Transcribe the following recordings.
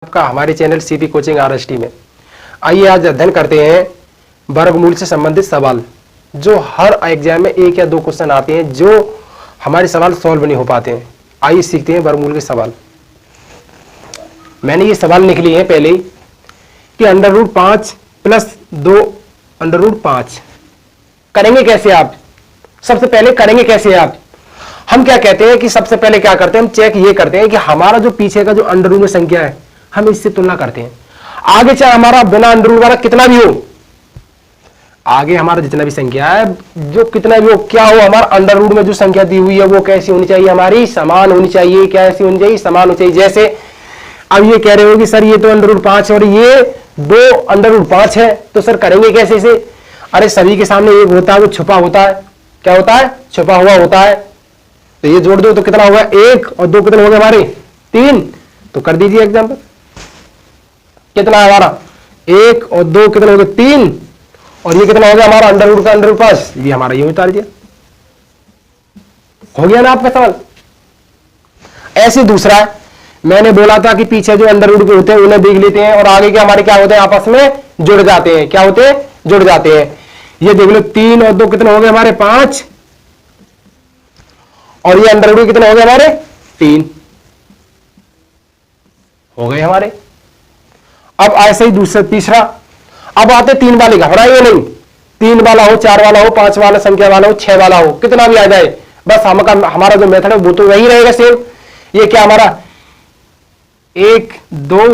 आपका हमारे channel CP coaching RST में। आइए आज अध्ययन करते हैं वर्गमूल से संबंधित सवाल, जो हर एग्जाम में एक या दो क्वेश्चन आते हैं जो हमारे सवाल सॉल्व नहीं हो पाते हैं। आइए सीखते हैं वर्गमूल के सवाल। मैंने ये सवाल लिख लिए हैं पहले ही कि √5 प्लस 2 √5 करेंगे कैसे आप। सबसे पहले करेंगे कैसे आप, हम क्या कहते हैं कि सबसे पहले क्या करते हैं, हम चेक ये करते हैं कि हमारा जो पीछे का जो अंडर रूट में संख्या है हम इससे तुलना करते हैं। आगे चाहे हमारा बिना अंडर रूट वाला कितना भी हो, आगे हमारा जितना भी संख्या है जो कितना भी हो, क्या हो, हमारा अंडर रूट में जो संख्या दी हुई है वो कैसी होनी चाहिए, हमारी समान होनी चाहिए। कैसी होनी चाहिए, समान होनी चाहिए। जैसे अब ये कह रहे हो कि सर ये तो √5 और ये 2 √5 है, तो सर करेंगे कैसे इसे। अरे सभी के सामने एक होता है वो छुपा होता है। क्या होता है, छुपा हुआ होता है। तो ये जोड़ दो तो कितना होगा, 1 और 2 कितने हो गए हमारे 3। तो कर दीजिए एग्जाम्पल, कितना है हमारा 1 और 2 कितने हो गए 3, और ये कितना हो गया हमारा अंडर रूट का √5, ये हमारा ये उतार दिया। हो गया ना आपका सवाल। ऐसे दूसरा है, मैंने बोला था कि पीछे जो अंडर रूट के होते हैं उन्हें देख लेते हैं और आगे के हमारे क्या होते हैं, आपस में जुड़ जाते हैं। क्या होते हैं, जुड़ जाते हैं। ये देख लो 3 और 2 कितने हो गए हमारे 5, और ये अंडर रूट कितने हो गए हमारे 3 हो गए हमारे। अब ऐसे ही दूसरा तीसरा, अब आते 3 वाले, घबराइए नहीं। 3 वाला हो, 4 वाला हो, 5 वाला संख्या वाला हो, 6 वाला हो, कितना भी आ जाए, बस हमारा जो मेथड है वो तो वही रहेगा सेम। ये क्या हमारा 1 2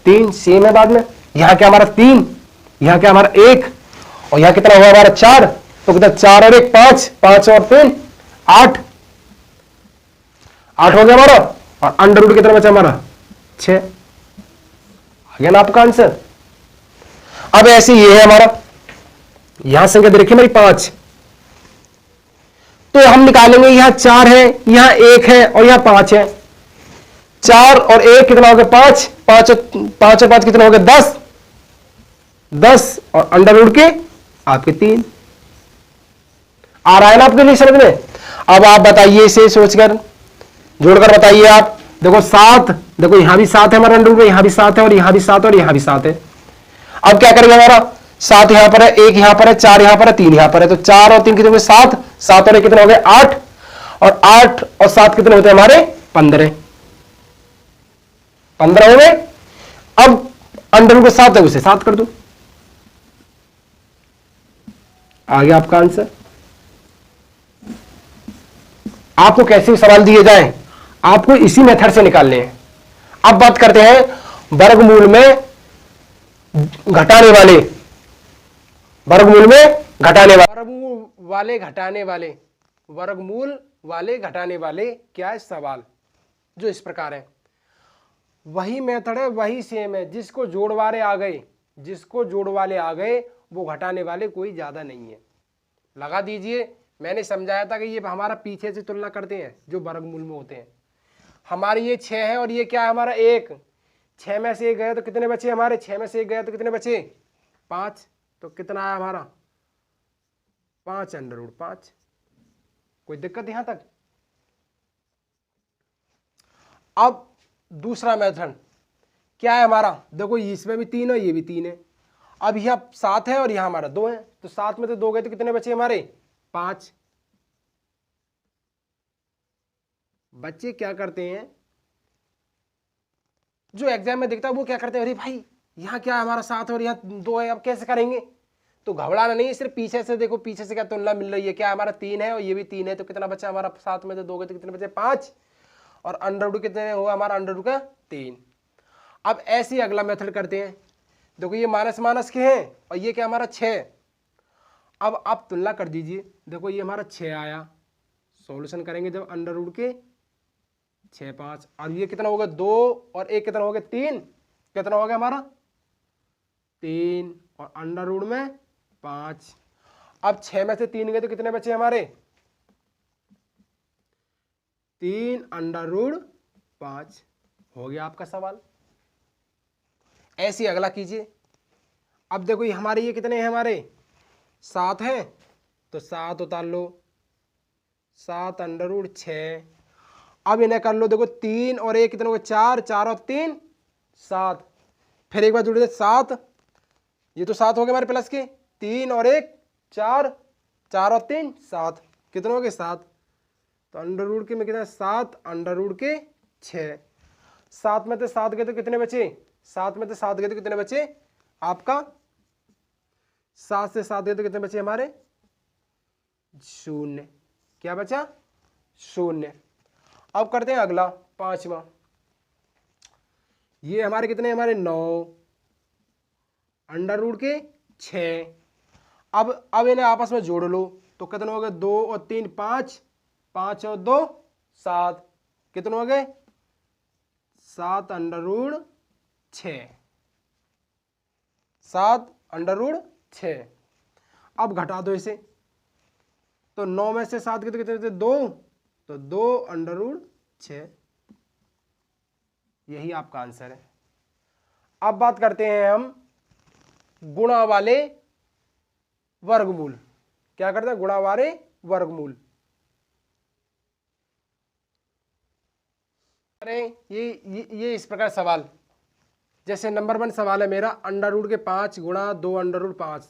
3 सेम है। बाद में यहां क्या हमारा 3, यहां क्या हमारा 1, और यहां कितना हुआ हमारा 4। तो कितना 4 और 1 5, 5 और 3 8 हो गया हमारा। और अंडर रूट कितना बचा हमारा 6। आ गया ना आपका आंसर। अब ऐसे ये है हमारा, यहां संख्या दे रखी मेरी 5, तो हम निकालेंगे यहां 4 है, यहां 1 है और यहां 5 है। 4 और 1 कितना हो गया 5, 5 और 5 कितना हो गया 10, 10 और अंडर रूट के आपके 3। आ रहा है ना आपके लिए समझ में। अब आप बताइए, इसे सोचकर जोड़कर बताइए आप। देखो 7, देखो यहां भी 7 है हमारा अंडर रूट में, यहां भी 7 है और यहां भी 7 और यहां भी 7 है। अब क्या करेंगे, हमारा 7 यहां पर है, 1 यहां पर है, 4 यहां पर है, 3 यहां पर है। तो 4 और 3 कितने हो गए 7, 7 और 1 कितने हो गए 8, और 8 और 7 कितने होते हैं हमारे 15 हो गए। अब अंडर रूट 7 है उसे 7 कर दो, आ गया आपका आंसर। आपको कैसे सवाल दिए जाएं, आपको इसी मेथड से निकालने हैं। अब बात करते हैं वर्गमूल में घटाने वाले, वर्गमूल में घटाने वाले, वर्गमूल वाले घटाने वाले, वर्गमूल वाले घटाने वाले क्या है सवाल, जो इस प्रकार है। वही मेथड है, वही सेम है। जिसको जोड़ वाले आ गए, जिसको जोड़ वाले आ गए वो घटाने वाले कोई ज्यादा नहीं है। लगा दीजिए। मैंने समझाया था कि ये हमारा पीछे से तुलना करते हैं जो वर्गमूल में होते हैं। हमारे ये 6 है और ये क्या है हमारा 1, 6 में से 1 गया तो कितने बचे हमारे, 6 में से 1 गया तो कितने बचे 5। तो कितना आया हमारा 5 अंडर रूट 5। कोई दिक्कत यहां तक। अब दूसरा मेथड क्या है हमारा, देखो इसमें भी 3 है, ये भी 3 है। अब यह 7 है और यहां हमारा 2 है, तो 7 में से 2 गए तो कितने बचे हमारे 5। बच्चे क्या करते हैं, जो एग्जाम में दिखता है वो क्या करते हैं, अरे भाई यहां क्या है हमारा 7 और यहां 2 है, अब कैसे करेंगे। तो घबराना नहीं है, सिर्फ पीछे से देखो, पीछे से क्या तुलना मिल रही है, क्या हमारा 3 है और ये भी 3 है, तो कितना बचा हमारा 7 में से 2 गए तो कितने बचे 5, और अंडर रूट कितने हुआ हमारा अंडर रूट का 3। अब ऐसे ही अगला मेथड करते हैं। देखो ये माइनस माइनस के हैं और ये क्या हमारा 6। अब आप तुलना कर दीजिए, देखो ये हमारा 6 आया, सॉल्यूशन करेंगे जब अंडर रूट के 6 5, और ये कितना होगा 2 और 1 कितना हो गया 3, कितना हो गया हमारा 3, और अंडर रूट में 5। अब 6 में से 3 गए तो कितने बचे हमारे 3 अंडर रूट 5। हो गया आपका सवाल। ऐसे अगला कीजिए। अब देखो ये हमारे ये कितने हैं हमारे 7 हैं, तो 7 उतार लो, 7 अंडर रूट 6। अब इन्हें कर लो, देखो 3 और 1 कितने हो गए 4, 4 और 3 7, फिर एक बार जोड़ दे 7, ये तो 7 हो गए हमारे प्लस के, 3 और 1 4, 4 और 3 7, कितने हो गए 7। तो अंडर रूट के में कितना 7 अंडर रूट के 6, 7 में से 7 गए तो कितने बचे, 7 में से 7 गए तो कितने बचे आपका, 7 से 7 गए तो कितने बचे हमारे 0, क्या बचा 0। अब करते हैं अगला 5वां, ये हमारे कितने हमारे 9 अंडर रूट के 6। अब इन्हें आपस में जोड़ लो तो कितने हो गए 2 और 3 5, 5 और 2 7, कितने हो गए 7 अंडर रूट 6, 7 अंडर रूट 6। अब घटा दो इसे, तो 9 में से 7 कितने कितने 2, तो 2 अंडर रूट 6, यही आपका आंसर है। अब बात करते हैं हम गुणा वाले वर्गमूल, क्या करते हैं गुणा वाले वर्गमूल। अरे ये इस प्रकार सवाल, जैसे नंबर 1 सवाल है मेरा, अंडर रूट के 5 गुणा 2 अंडर रूट 5।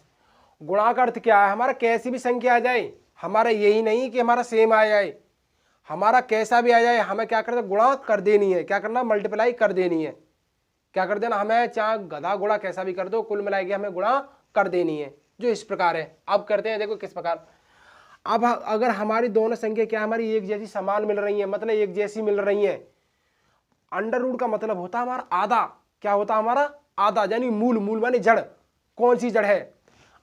गुणा का अर्थ क्या है, हमारा कैसी भी संख्या आ जाए, हमारा यही नहीं कि हमारा सेम आ जाए, हमारा कैसा भी आ जाए हमें क्या करना गुणा कर देनी है, क्या करना मल्टीप्लाई कर देनी है, क्या कर देना हमें, चाहे गधा गुणा कैसा भी कर दो कुल मिला के हमें गुणा कर देनी है, जो इस प्रकार है। अब करते हैं देखो किस प्रकार। अब अगर हमारी दोनों संख्या क्या हमारी एक जैसी समान मिल रही है, मतलब एक जैसी मिल रही है, अंडर रूट का मतलब होता है हमारा आधा, क्या होता है हमारा आधा, यानी मूल, मूल माने जड़, कौन सी जड़ है।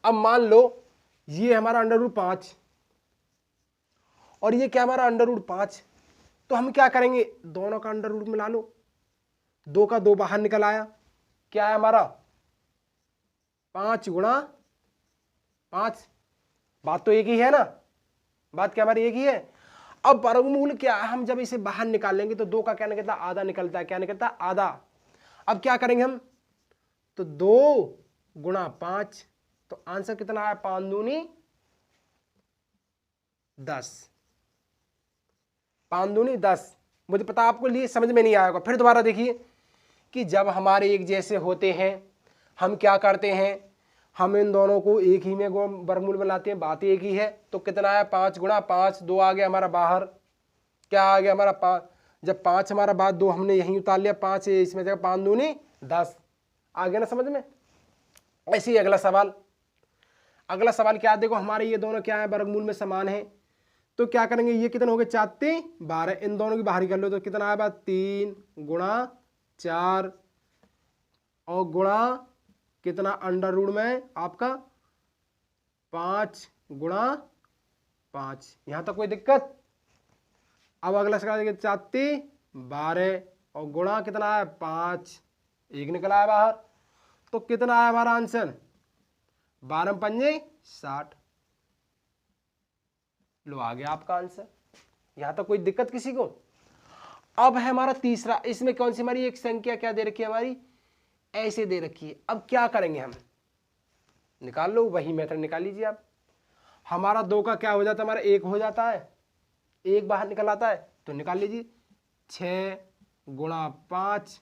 अब मान लो ये हमारा अंडर रूट 5 और ये क्या हमारा अंडर रूट 5, तो हम क्या करेंगे दोनों का अंडर रूट मिला लो, 2 का 2 बाहर निकल आया, क्या है हमारा 5 गुणा 5, बात तो एक ही है ना, बात क्या हमारी एक ही है। अब वर्गमूल क्या है, हम जब इसे बाहर निकालेंगे तो 2 का क्या निकलता है आधा निकलता है, क्या निकलता है आधा। अब क्या करेंगे हम, तो 2 गुणा 5, तो आंसर कितना आया 5 दूनी 10, 5 दूनी 10। मुझे पता आपको लिए समझ में नहीं आएगा, फिर दोबारा देखिए कि जब हमारे एक जैसे होते हैं हम क्या करते हैं, हम इन दोनों को एक ही में वर्गमूल बनाते हैं, बात एक ही है। तो कितना आया 5 गुणा 5, 2 आ गया हमारा बाहर, क्या आ गया हमारा 5, जब 5 हमारा बाद 2 हमने यहीं उतार लिया, 5 इसमें जगह 5 दूनी 10, आ गया ना समझ में। ऐसे ही अगला सवाल, अगला सवाल क्या देखो हमारे ये दोनों क्या है वर्गमूल में समान है, तो क्या करेंगे ये कितने हो गए 4 3 12, इन दोनों की बाहर कर लो तो कितना आया 3 गुणा 4 और गुणा कितना अंडर रूट में आपका 5 गुणा 5, यहां तक कोई दिक्कत। अब अगला सवाल 4 12 और गुणा कितना है 5, एक निकला है बाहर, तो कितना आया हमारा आंसर 12 पंजे 60, लो आ गया आपका आंसर, यहां तक कोई दिक्कत किसी को। अब है हमारा तीसरा, इसमें कौन सी हमारी एक संख्या क्या दे रखी है हमारी ऐसे दे रखी है। अब क्या करेंगे हम, निकाल लो वही मेथड निकाल लीजिए आप। हमारा 2 का क्या हो जाता है हमारा 1 हो जाता है, 1 बाहर निकल आता है, तो निकाल लीजिए 6 गुणा 5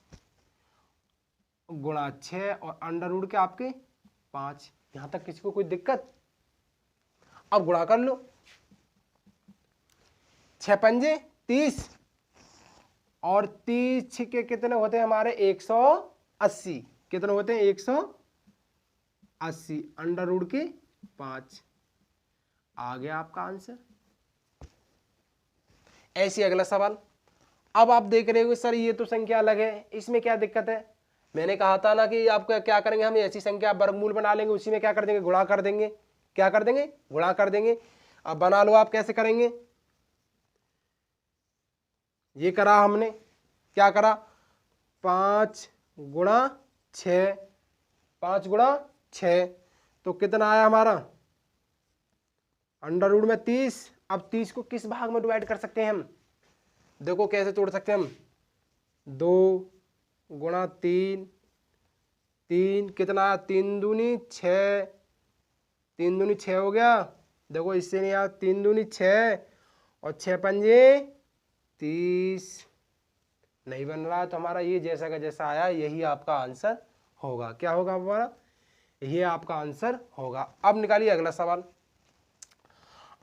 गुणा 6 और अंडर रूट के आपके 5, यहां तक किसी को कोई दिक्कत। अब गुणा कर लो, 6 पंजे 30 और 30 के कितने होते हैं हमारे 180, कितने होते हैं 180 अंडर रूट के 5, आ गया आपका आंसर। ऐसी अगला सवाल, अब आप देख रहे हो सर ये तो संख्या अलग है, इसमें क्या दिक्कत है। मैंने कहा था ना कि आपको क्या करेंगे हम ऐसी संख्या वर्गमूल बना लेंगे, उसी में क्या कर देंगे गुणा कर देंगे, क्या कर देंगे गुणा कर देंगे। अब बना लो आप कैसे करेंगे, ये करा हमने, क्या करा 5 गुणा 6, 5 गुणा 6, तो कितना आया हमारा अंडर रूट में 30। अब 30 को किस भाग में डिवाइड कर सकते हैं हम, देखो कैसे तोड़ सकते हैं हम, 2 गुणा 3, 3 कितना आया 3 दूनी 6, 3 दूनी 6 हो गया, देखो इससे नहीं आया 3 दूनी 6 और 6 पंजे 30, नहीं बन रहा है, तो हमारा ये जैसा का जैसा आया यही आपका आंसर होगा। क्या होगा हमारा? ये आपका आंसर होगा। अब निकालिए अगला सवाल।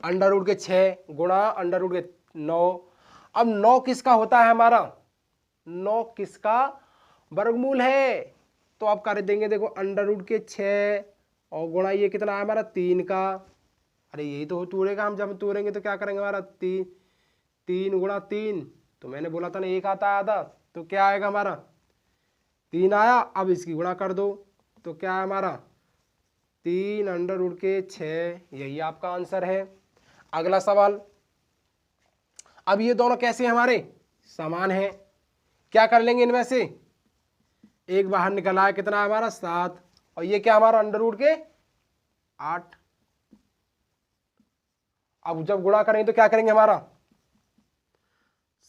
अंडर रूट के 6 गुणा अंडर रूट के 9। अब 9 किसका होता है हमारा? 9 किसका वर्गमूल है? तो आप कर देंगे, देखो अंडर रूट के 6 और गुणा ये कितना है हमारा 3 का। अरे यही तो तोड़ेगा, हम जब तोड़ेंगे तो क्या करेंगे हमारा 3 गुणा 3, तो मैंने बोला था ना 1 आता है आधा, तो क्या आएगा हमारा 3 आया। अब इसकी गुणा कर दो तो क्या है हमारा 3 अंडर रूट के 6, यही आपका आंसर है। अगला सवाल। अब ये दोनों कैसे हमारे समान हैं, क्या कर लेंगे इनमें से एक बाहर निकल आया, कितना है हमारा 7, और ये क्या हमारा अंडर रूट के 8। अब जब गुणा करेंगे तो क्या करेंगे हमारा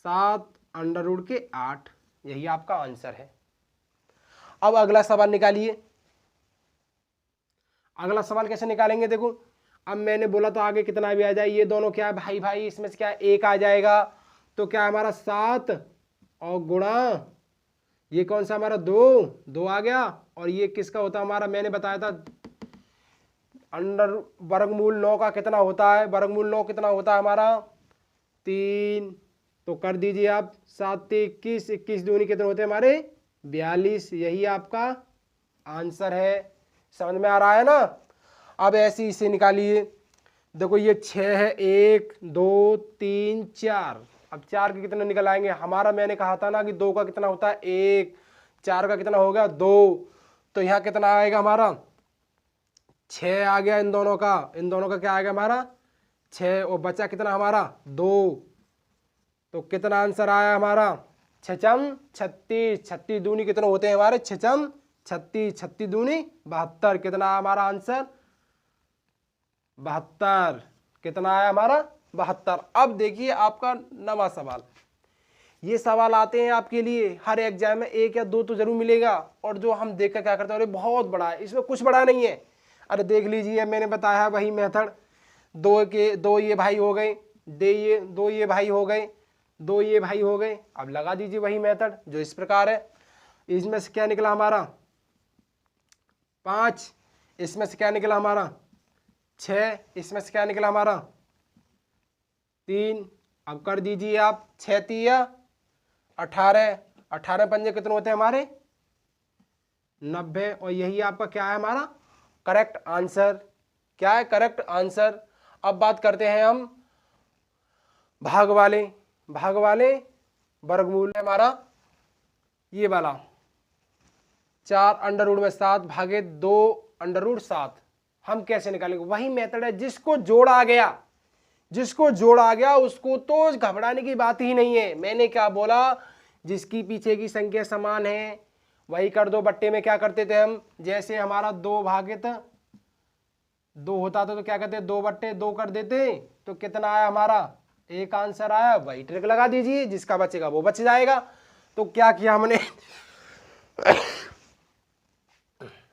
7 अंडर रूट के 8, यही आपका आंसर है। अब अगला सवाल निकालिए। अगला सवाल कैसे निकालेंगे, देखो अब मैंने बोला तो आगे कितना भी आ जाए, ये दोनों क्या है भाई भाई, इसमें से क्या 1 आ जाएगा, तो क्या हमारा 7 और गुणा ये कौन सा हमारा 2 आ गया, और ये किसका होता है हमारा, मैंने बताया था अंडर वर्गमूल 9 का कितना होता है, वर्गमूल 9 कितना होता है हमारा 3। तो कर दीजिए आप 7 21, 21 दूनी कितने होते हैं हमारे 42, यही आपका आंसर है। समझ में आ रहा है ना? अब ऐसे इसे निकालिए, देखो ये 6 है, 1 2 3 4, अब 4 के कितने निकल आएंगे हमारा, मैंने कहा था ना कि 2 का कितना होता है 1, 4 का कितना हो गया 2, तो यहाँ कितना आएगा हमारा 6 आ गया, इन दोनों का क्या आएगा हमारा 6, और बचा कितना हमारा 2, तो कितना आंसर आया हमारा 6 36, 36 दूनी कितने होते हैं हमारे 6 36, 36 दूनी 72, कितना हमारा आंसर 72, कितना आया हमारा 72। अब देखिए आपका नवा सवाल। ये सवाल आते हैं आपके लिए हर एग्जाम में 1 या 2 तो जरूर मिलेगा, और जो हम देखकर क्या करते हैं अरे बहुत बड़ा है, इसमें कुछ बड़ा नहीं है। अरे देख लीजिए, मैंने बताया वही मेथड, 2 ये भाई हो गए, 2 ये भाई हो गए, 2 ये भाई हो गए, अब लगा दीजिए वही मेथड जो इस प्रकार है। इसमें से क्या निकला हमारा 5, इसमें से क्या निकला हमारा 6, इसमें से क्या निकला हमारा 3। अब कर दीजिए आप 6 3 18, 18 पंजे कितने होते हैं हमारे 90, और यही आपका क्या है हमारा करेक्ट आंसर। क्या है करेक्ट आंसर। अब बात करते हैं हम भाग वाले वर्गमूल है हमारा ये वाला 4 अंडर रूट में 7 भागे 2 अंडर रूट 7। हम कैसे निकालेंगे, वही मेथड है, जिसको जोड़ा गया उसको तो घबराने की बात ही नहीं है। मैंने क्या बोला, जिसकी पीछे की संख्या समान है वही कर दो। बट्टे में क्या करते थे हम, जैसे हमारा 2 भागित 2 होता था तो क्या करते 2 बट्टे 2 कर देते, तो कितना आया हमारा 1 आंसर आया। वही ट्रिक लगा दीजिए, जिसका बचेगा वो बच जाएगा। तो क्या किया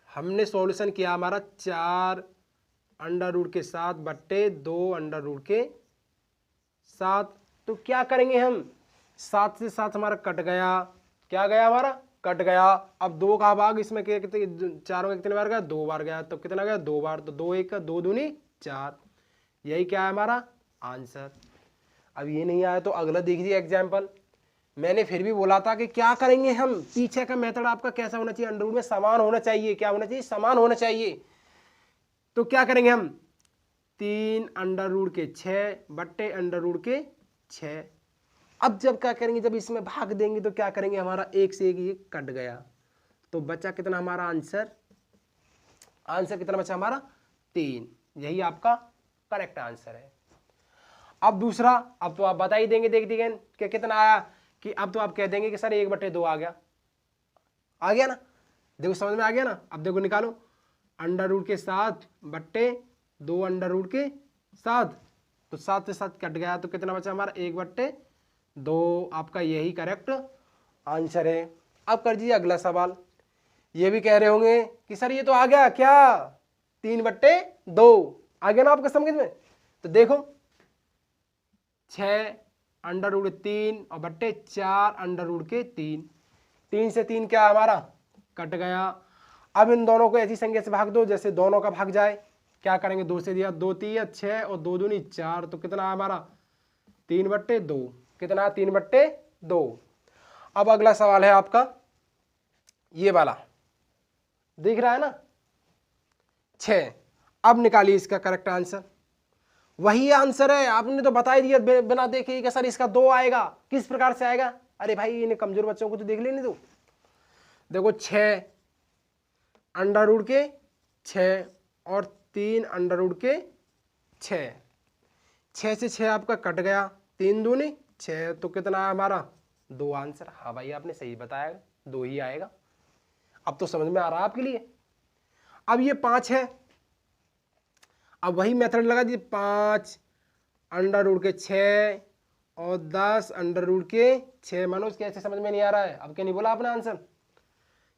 हमने सॉल्यूशन किया हमारा 4 अंडर रूट के 7 बट्टे 2 अंडर रूट के 7। तो क्या करेंगे हम, 7 से 7 हमारा कट गया, क्या गया हमारा कट गया। अब 2 का भाग इसमें कितने 4 में कितने बार गया 2 बार गया, तो कितना गया 2 बार, तो 2 1 का 2 दूनी 4, यही क्या है हमारा आंसर। अब ये नहीं आया तो अगला देखिए एग्जाम्पल। मैंने फिर भी बोला था कि क्या करेंगे हम, पीछे का मेथड आपका कैसा होना चाहिए, अंडर रूट में समान होना चाहिए। क्या होना चाहिए, समान होना चाहिए। तो क्या करेंगे हम 3 अंडर रूट के 6 बट्टे अंडर रूट के 6। अब जब क्या करेंगे, जब इसमें भाग देंगे तो क्या करेंगे, हमारा 1 से 1 ये कट गया, तो बचा कितना हमारा आंसर कितना बचा हमारा 3, यही आपका करेक्ट आंसर है। अब दूसरा, अब तो आप बता ही देंगे देख दिए कि कितना आया, कि अब तो आप कह देंगे कि सर 1/2 आ गया ना, देखो समझ में आ गया ना। अब देखो निकालो, अंडर रूट के 7 बट्टे 2 अंडर रूट के 7, तो 7 से 7 कट गया, तो कितना बचा हमारा 1/2, आपका यही करेक्ट आंसर है। अब कर दीजिए अगला सवाल। ये भी कह रहे होंगे कि सर ये तो आ गया क्या 3/2 आ गया ना आपका समझ में। तो देखो 6 अंडर रूट 3 और बट्टे 4 अंडर रूट के 3। 3 से 3 क्या हमारा कट गया। अब इन दोनों को ऐसी संख्या से भाग दो जैसे दोनों का भाग जाए। क्या करेंगे, 2 से दिया, 2 3 6 और 2 दूनी 4, तो कितना हमारा 3/2। कितना 3/2। अब अगला सवाल है आपका ये वाला, दिख रहा है ना 6। अब निकालिए इसका करेक्ट आंसर। वही आंसर है, आपने तो बता ही दिया बिना देखे कि सर इसका 2 आएगा। किस प्रकार से आएगा, अरे भाई इन्हें कमजोर बच्चों को तो देख लेने दो। देखो 6 अंडर रूट के 6 और 3 अंडर रूट के 6। 6 से 6 आपका कट गया, 3 दूनी 6, तो कितना है हमारा 2 आंसर। हाँ भाई आपने सही बताया, 2 ही आएगा। अब तो समझ में आ रहा है आपके लिए। अब ये 5 है, अब वही मेथड लगा दीजिए, 5 अंडर रूट के 6 और 10 अंडर रूट के 6। मनोज कैसे समझ में नहीं आ रहा है, अब क्या नहीं बोला आपने आंसर।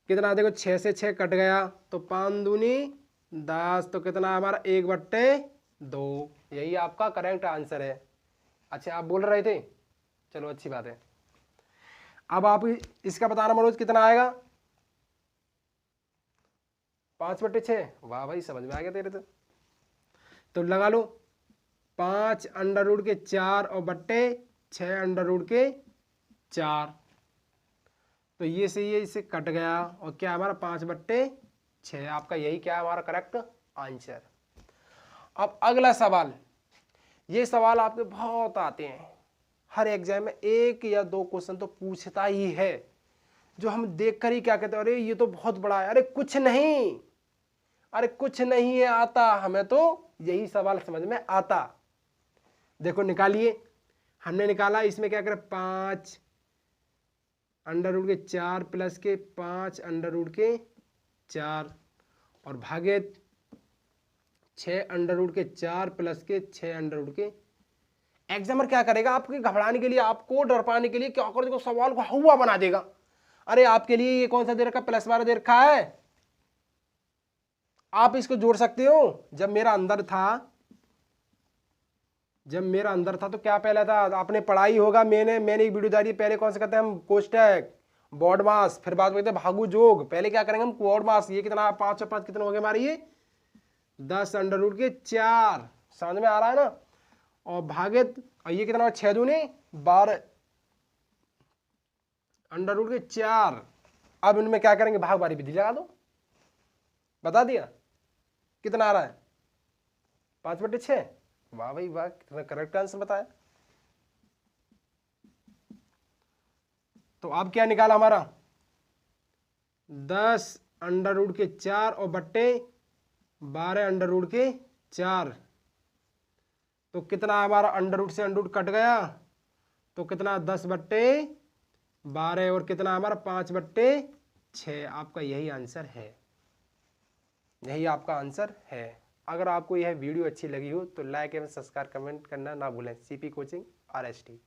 कितना देखो 6 से 6 कट गया, तो 5 दूनी 10, तो कितना हमारा 1/2। यही आपका करेक्ट आंसर है। अच्छा आप बोल रहे थे, चलो अच्छी बात है। अब आप इसका बताना मनोज कितना आएगा, 5/6। वाह भाई समझ में आ गया तेरे तो लगा लो 5 अंडर रूट के 4 और बट्टे 6 अंडर रूट के 4, तो ये से ये इसे कट गया और क्या हमारा 5/6। आपका यही क्या है हमारा करेक्ट आंसर। अब अगला सवाल, ये सवाल आपके बहुत आते हैं, हर एग्जाम में 1 या 2 क्वेश्चन तो पूछता ही है, जो हम देखकर ही क्या कहते हैं, अरे ये तो बहुत बड़ा है। अरे कुछ नहीं, अरे कुछ नहीं है आता, हमें तो यही सवाल समझ में आता। देखो निकालिए, हमने निकाला, इसमें क्या करें 5 अंडर रूट के 4 प्लस के 5 अंडर रूट के 4 और भागे 6 अंडर रूट के 4 प्लस के 6 अंडर रूट के। एग्जामर क्या करेगा, आपके घबराने के लिए, आपको डर पाने के लिए क्या कर देगा, सवाल को हुआ बना देगा। अरे आपके लिए ये कौन सा दे रखा, +12 दे रखा है, आप इसको जोड़ सकते हो। जब मेरा अंदर था तो क्या पहला था, आपने पढ़ाई होगा, मैंने एक वीडियो डाली पहले, कौन सा कहते हैं हम, कोष्टक, बॉड मास, फिर बाद में कहते हैं भागु जोग। पहले क्या करेंगे हम, बॉड मास। ये कितना 5 और 5 कितने हो गए हमारे, ये 10 अंडर रूट के 4, समझ में आ रहा है ना। और भागित, और ये कितना 6 दूनी 12 अंडर रूट के 4। अब इनमें क्या करेंगे, भाग बारी विधि लगा दो। बता दिया कितना आ रहा है, 5/6। वाह भाई वाह, कितना करेक्ट आंसर बताया। तो अब क्या निकाला हमारा, 10 अंडर रूट के 4 और बट्टे 12 अंडर रूट के 4, तो कितना हमारा अंडर रूट से अंडर रूट कट गया, तो कितना 10/12 और कितना हमारा 5/6। आपका यही आंसर है, यही आपका आंसर है। अगर आपको यह वीडियो अच्छी लगी हो तो लाइक एवं सब्सक्राइब कमेंट करना ना भूलें। CP coaching RST।